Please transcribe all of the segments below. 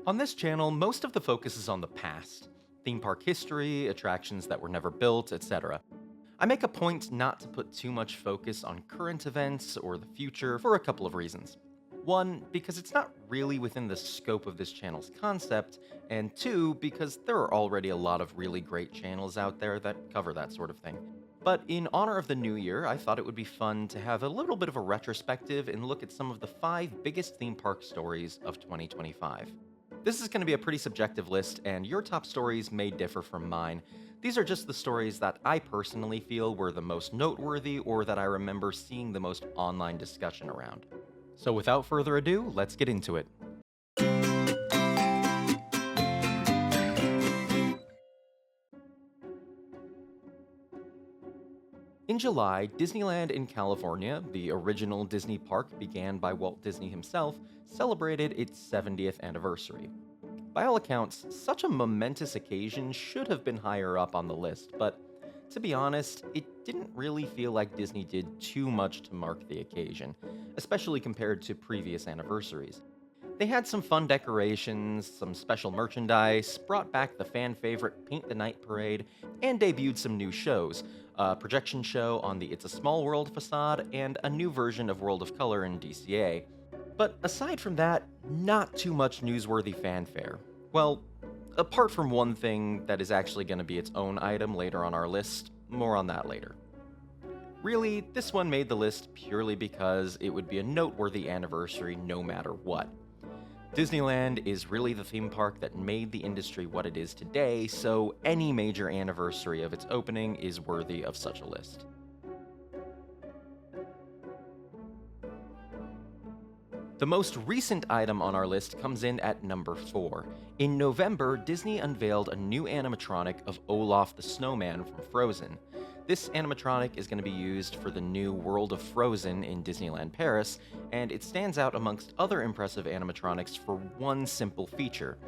On this channel, most of the focus is on the past, theme park history, attractions that were never built, etc. I make a point not to put too much focus on current events or the future for a couple of reasons. One, because it's not really within the scope of this channel's concept, and two, because there are already a lot of really great channels out there that cover that sort of thing. But in honor of the new year, I thought it would be fun to have a little bit of a retrospective and look at some of the 5 biggest theme park stories of 2025. This is going to be a pretty subjective list, and your top stories may differ from mine. These are just the stories that I personally feel were the most noteworthy or that I remember seeing the most online discussion around. So without further ado, let's get into it. In July, Disneyland in California, the original Disney park began by Walt Disney himself, celebrated its 70th anniversary. By all accounts, such a momentous occasion should have been higher up on the list, but to be honest, it didn't really feel like Disney did too much to mark the occasion, especially compared to previous anniversaries. They had some fun decorations, some special merchandise, brought back the fan favorite Paint the Night Parade, and debuted some new shows, a projection show on the It's a Small World facade, and a new version of World of Color in DCA. But aside from that, not too much newsworthy fanfare. Well, apart from one thing that is actually going to be its own item later on our list, more on that later. Really, this one made the list purely because it would be a noteworthy anniversary no matter what. Disneyland is really the theme park that made the industry what it is today, so any major anniversary of its opening is worthy of such a list. The most recent item on our list comes in at number 4. In November, Disney unveiled a new animatronic of Olaf the Snowman from Frozen. This animatronic is going to be used for the new World of Frozen in Disneyland Paris, and it stands out amongst other impressive animatronics for one simple feature.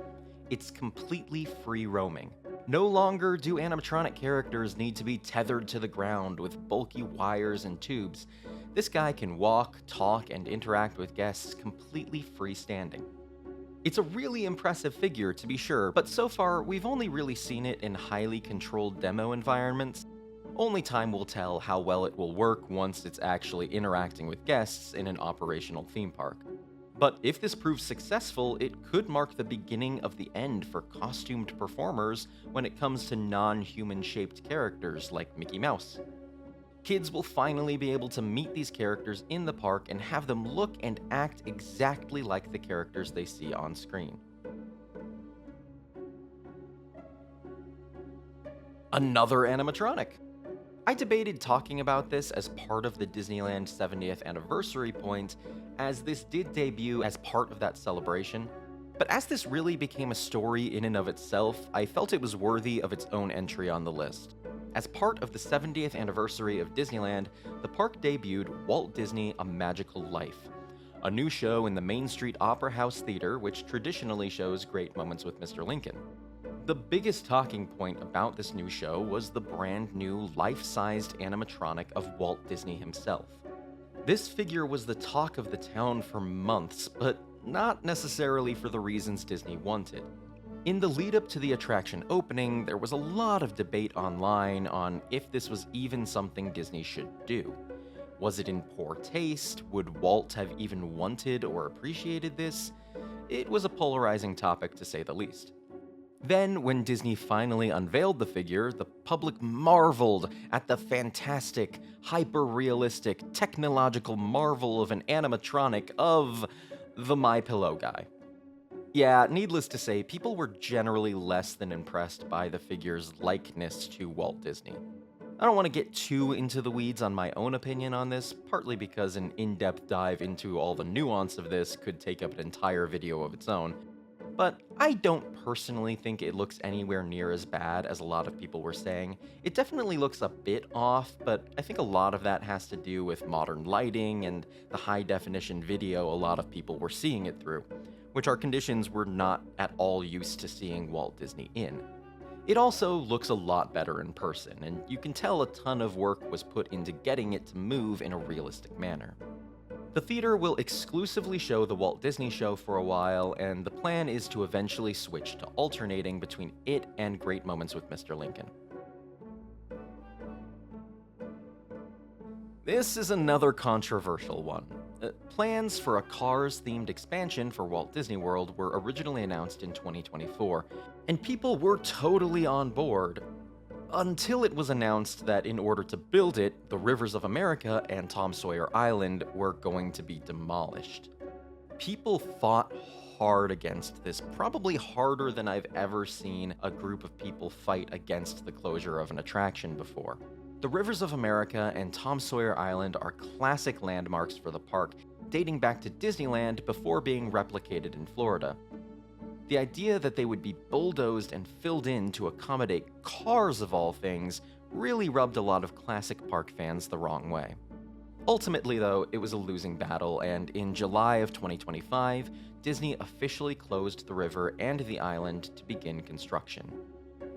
It's completely free roaming. No longer do animatronic characters need to be tethered to the ground with bulky wires and tubes. This guy can walk, talk, and interact with guests completely freestanding. It's a really impressive figure, to be sure, but so far we've only really seen it in highly controlled demo environments. Only time will tell how well it will work once it's actually interacting with guests in an operational theme park. But if this proves successful, it could mark the beginning of the end for costumed performers when it comes to non-human shaped characters like Mickey Mouse. Kids will finally be able to meet these characters in the park and have them look and act exactly like the characters they see on screen. Another animatronic! I debated talking about this as part of the Disneyland 70th anniversary point, as this did debut as part of that celebration, but as this really became a story in and of itself, I felt it was worthy of its own entry on the list. As part of the 70th anniversary of Disneyland, the park debuted Walt Disney: A Magical Life, a new show in the Main Street Opera House Theater which traditionally shows Great Moments with Mr. Lincoln. The biggest talking point about this new show was the brand new life-sized animatronic of Walt Disney himself. This figure was the talk of the town for months, but not necessarily for the reasons Disney wanted. In the lead up to the attraction opening, there was a lot of debate online on if this was even something Disney should do. Was it in poor taste? Would Walt have even wanted or appreciated this? It was a polarizing topic to say the least. Then, when Disney finally unveiled the figure, the public marveled at the fantastic, hyper-realistic, technological marvel of an animatronic of the My Pillow guy. Yeah, needless to say, people were generally less than impressed by the figure's likeness to Walt Disney. I don't want to get too into the weeds on my own opinion on this, partly because an in-depth dive into all the nuance of this could take up an entire video of its own. But I don't personally think it looks anywhere near as bad as a lot of people were saying. It definitely looks a bit off, but I think a lot of that has to do with modern lighting and the high-definition video a lot of people were seeing it through, which are conditions we're not at all used to seeing Walt Disney in. It also looks a lot better in person, and you can tell a ton of work was put into getting it to move in a realistic manner. The theater will exclusively show the Walt Disney Show for a while, and the plan is to eventually switch to alternating between it and Great Moments with Mr. Lincoln. This is another controversial one. Plans for a Cars-themed expansion for Walt Disney World were originally announced in 2024, and people were totally on board, until it was announced that in order to build it, the Rivers of America and Tom Sawyer Island were going to be demolished. People fought hard against this, probably harder than I've ever seen a group of people fight against the closure of an attraction before. The Rivers of America and Tom Sawyer Island are classic landmarks for the park, dating back to Disneyland before being replicated in Florida. The idea that they would be bulldozed and filled in to accommodate cars of all things really rubbed a lot of classic park fans the wrong way. Ultimately, though, it was a losing battle, and in July of 2025, Disney officially closed the river and the island to begin construction.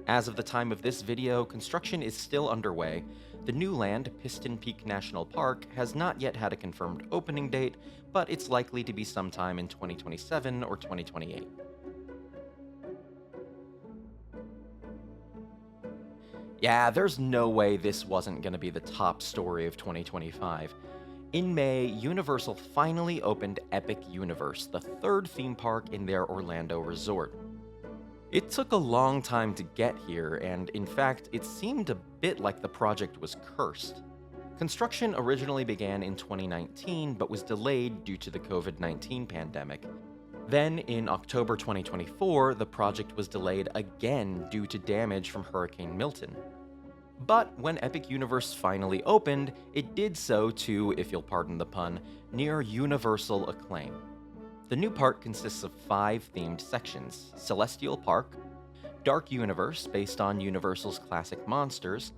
As of the time of this video, construction is still underway. The new land, Piston Peak National Park, has not yet had a confirmed opening date, but it's likely to be sometime in 2027 or 2028. Yeah, there's no way this wasn't going to be the top story of 2025. In May, Universal finally opened Epic Universe, the third theme park in their Orlando resort. It took a long time to get here, and in fact, it seemed a bit like the project was cursed. Construction originally began in 2019, but was delayed due to the COVID-19 pandemic. Then, in October 2024, the project was delayed again due to damage from Hurricane Milton. But when Epic Universe finally opened, it did so to, if you'll pardon the pun, near universal acclaim. The new park consists of 5 themed sections: Celestial Park, Dark Universe, based on Universal's classic monsters,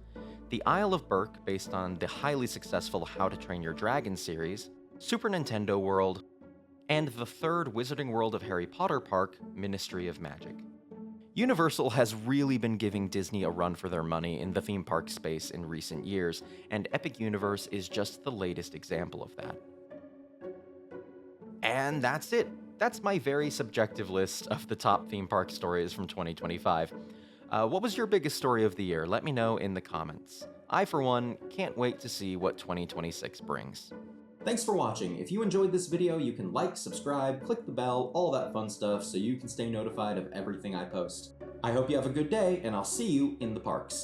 the Isle of Berk, based on the highly successful How to Train Your Dragon series, Super Nintendo World, and the third Wizarding World of Harry Potter park, Ministry of Magic. Universal has really been giving Disney a run for their money in the theme park space in recent years, and Epic Universe is just the latest example of that. And that's it. That's my very subjective list of the top theme park stories from 2025. What was your biggest story of the year? Let me know in the comments. I, for one, can't wait to see what 2026 brings. Thanks for watching. If you enjoyed this video, you can like, subscribe, click the bell, all that fun stuff so you can stay notified of everything I post. I hope you have a good day, and I'll see you in the parks.